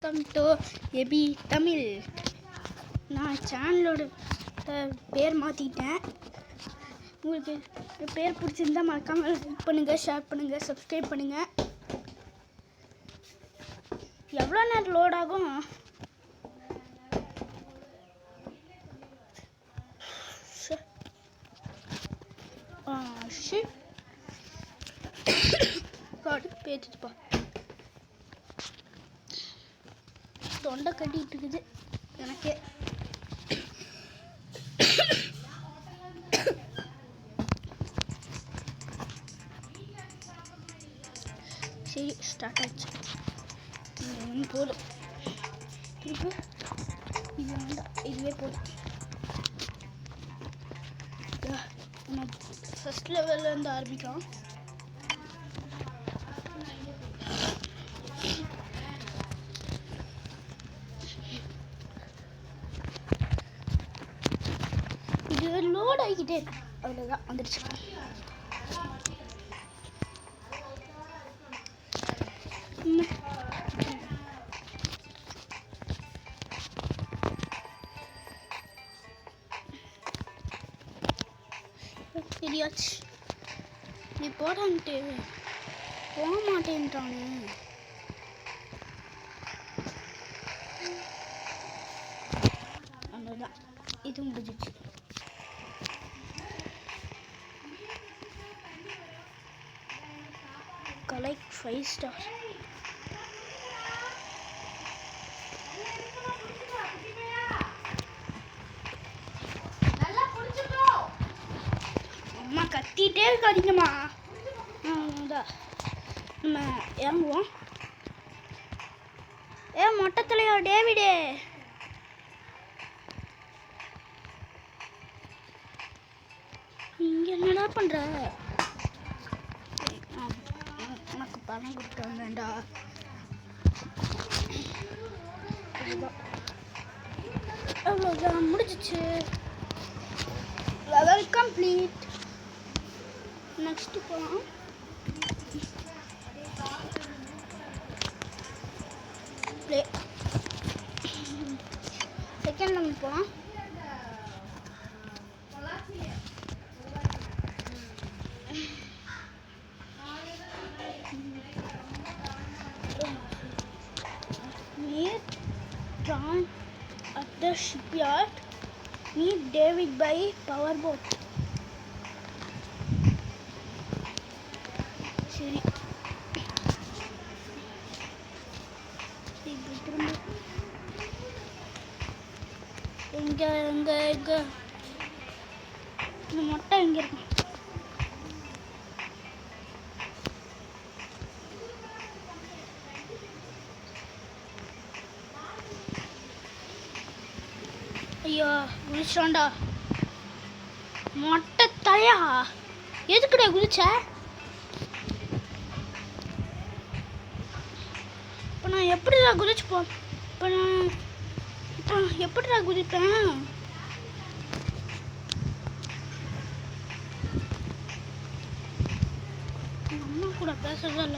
Welcome to எபி Tamil. நான் சேனலோட பேர் மாற்றிட்டேன். உங்களுக்கு பேர் பிடிச்சிருந்தா மறக்காமல் லைக் பண்ணுங்கள், ஷேர் பண்ணுங்கள், சப்ஸ்கிரைப் பண்ணுங்கள். எவ்வளோ நேரம் லோட் ஆகும்? பேச்சுப்பா, தொண்டை கட்டிட்டு இருக்குது எனக்கு. சரி, ஸ்டார்ட் ஆச்சு. போதும், திருப்பி இது வேண்டாம், இதுவே போதும். நம்ம ஃபர்ஸ்ட் லெவல்ல இருந்து ஆரம்பிக்கலாம். இது லோட் ஆகிக்கிட்டே இருக்கு, அவ்வளோதான், வந்துடுச்சு. தெரியாச்சு, நீ போடான்ட்டு போக மாட்டேன்றானு. அவ்வளோதான், இது முடிஞ்சிச்சு. Collect 5 star. அம்மா கத்திட்டே இருக்காதீங்கம்மா. நம்ம இறங்குவோம். மொட்டை தலையா டேவிடே, இங்க என்னடா பண்ற? உனக்கு பணம் கொடுத்தாங்கடா. அவ்வளோதான், முடிஞ்சிச்சு. Level complete. நெக்ஸ்ட் போகலாம். ப்ளே செகண்ட் லெவல் போகலாம். Drawn at the shipyard. Meet David by powerboat. சரி, எங்க எங்க எங்க இந்த மொட்டை எங்க இருக்கு? ஐயோ, குதிச்சாண்டா மொட்டை தலையா. எதுக்குடா குதிச்ச? இப்போ நான் எப்படிடா குதிச்சு போ? இப்போ எப்படிடா குதிப்பேன்? அம்மா கூட பேசுறதில்ல.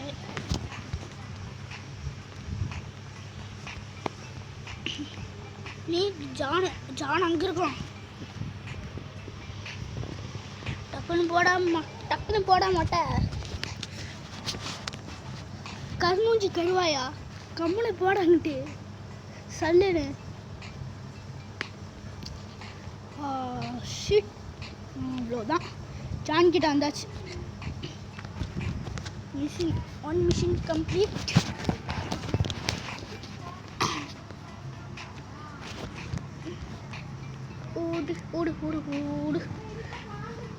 நீ ஜான் அங்கே இருக்கும். டக்குன்னு போட மாட்டேன். கருமூஞ்சி கருவாயா, கம்முனை போடாங்கிட்டு சல்லுன்னு. ஷிட், அவ்வளோதான், ஜான் கிட்ட வந்தாச்சு. Machine complete. ஓடு ஓடு ஓடு ஓடு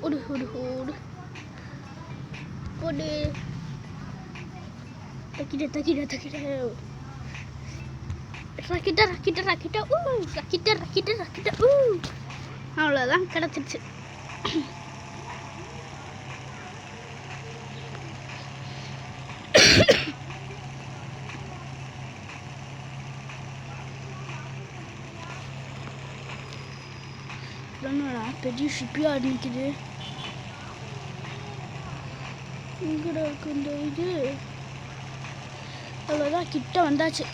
ஓடு ஓடு ஓடு ஓடு. தக்கிட்ட தக்கிட்ட தக்கிட்ட ரக்கிட்ட ரக்கிட்ட ரக்கிட்ட ரக்கிட்ட ரக்கிட்ட ரக்கிட்ட. அவ்வளோதான், கிடச்சிருச்சு. என்னடா பெரிய ஷிப்யார்ட் நிற்குது. எங்கடா இருக்கு இந்த இது? அவ்வளோதான், கிட்ட வந்தாச்சு.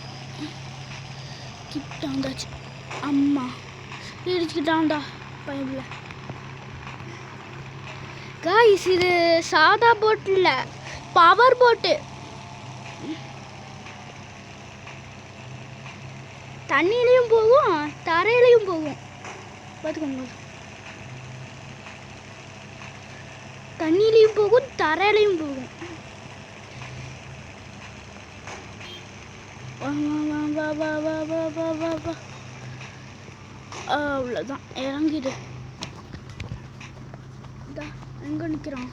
கிட்ட வந்தாச்சு. அம்மா இடிச்சுக்கிட்டான்டா பைபிள். காய்ஸ் இது சாதா போட் இல்லை, பவர் போட்டு. தண்ணியிலையும் போகும் தரையிலையும் போகும். பார்த்துக்கோங்க, தண்ணியிலையும் போகும் தரையிலையும் போகும். அவ்வளோதான், இறங்கிடு. எங்கே நிற்கிறான்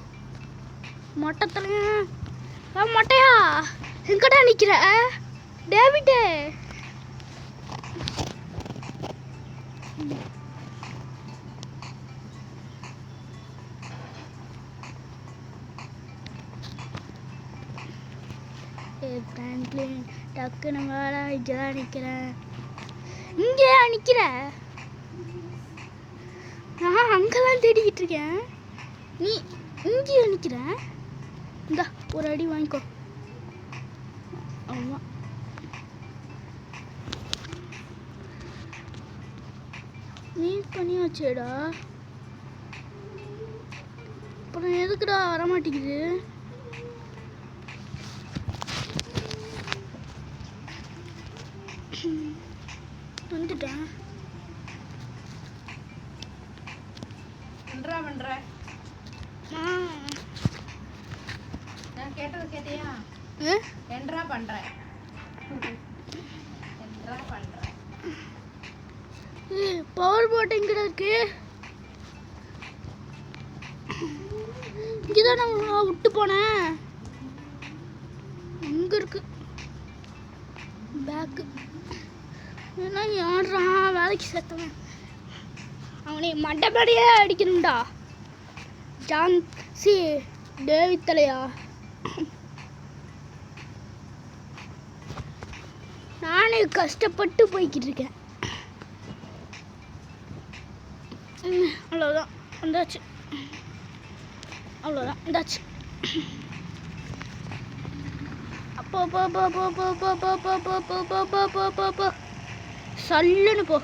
மொட்டத்தில்? மொட்டையா எங்கடா நிற்கிற டேவிட்டு? ஃப்ராங்க்லின் டக்குன்னு வாடா, இங்கே தான் நிற்கிறேன். இங்கே நிற்கிற? நான் அங்கெல்லாம் தேடிக்கிட்டு இருக்கேன், நீ இங்கே நிற்கிற. இந்தா ஒரு அடி வாங்கிக்கோ. ஆமாம், நீ பண்ணியாச்சேடா, அப்புறம் எதுக்குடா வரமாட்டேங்குது? வந்துட்டேன். நான் கேட்டது கேட்டியா? என்றா பண்றேன் பவர் போட் எங்கட இருக்கு? இங்கதான் நான் விட்டு போனேன். எங்க இருக்கு பேக்கு? ஏன்னா யாருறான் வேலைக்கு சேர்த்தவன்? அவனை மண்டபடியே அடிக்கணும்டா. ஜான் சி டேவிட் தலையா? நானே கஷ்டப்பட்டு போய்கிட்டு இருக்கேன். அவ்வளோதான் வந்தாச்சு, அவ்வளோதான் வந்தாச்சு. அப்போ போ போ போ போ போ போ போ போ போ போ போ போ போ போ சல்லுன்னு போ.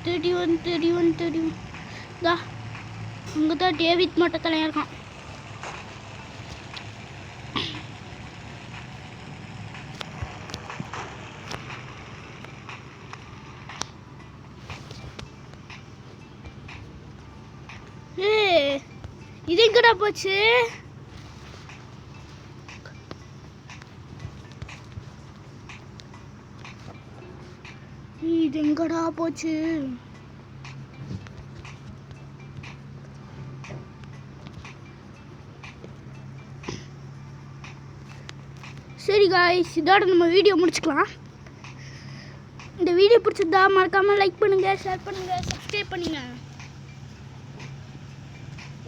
31 தா அங்கே தான் டேவிட் மட்டத்தில் இருக்கான். இது எங்கடா போச்சு? இது எங்கடா போச்சு? சரி காய்ஸ், இதோட நம்ம வீடியோ முடிச்சுக்கலாம். இந்த வீடியோ பிடிச்சிருந்தா மறக்காமல் லைக் பண்ணுங்கள், ஷேர் பண்ணுங்கள், சப்ஸ்கிரைப் பண்ணுங்கள்.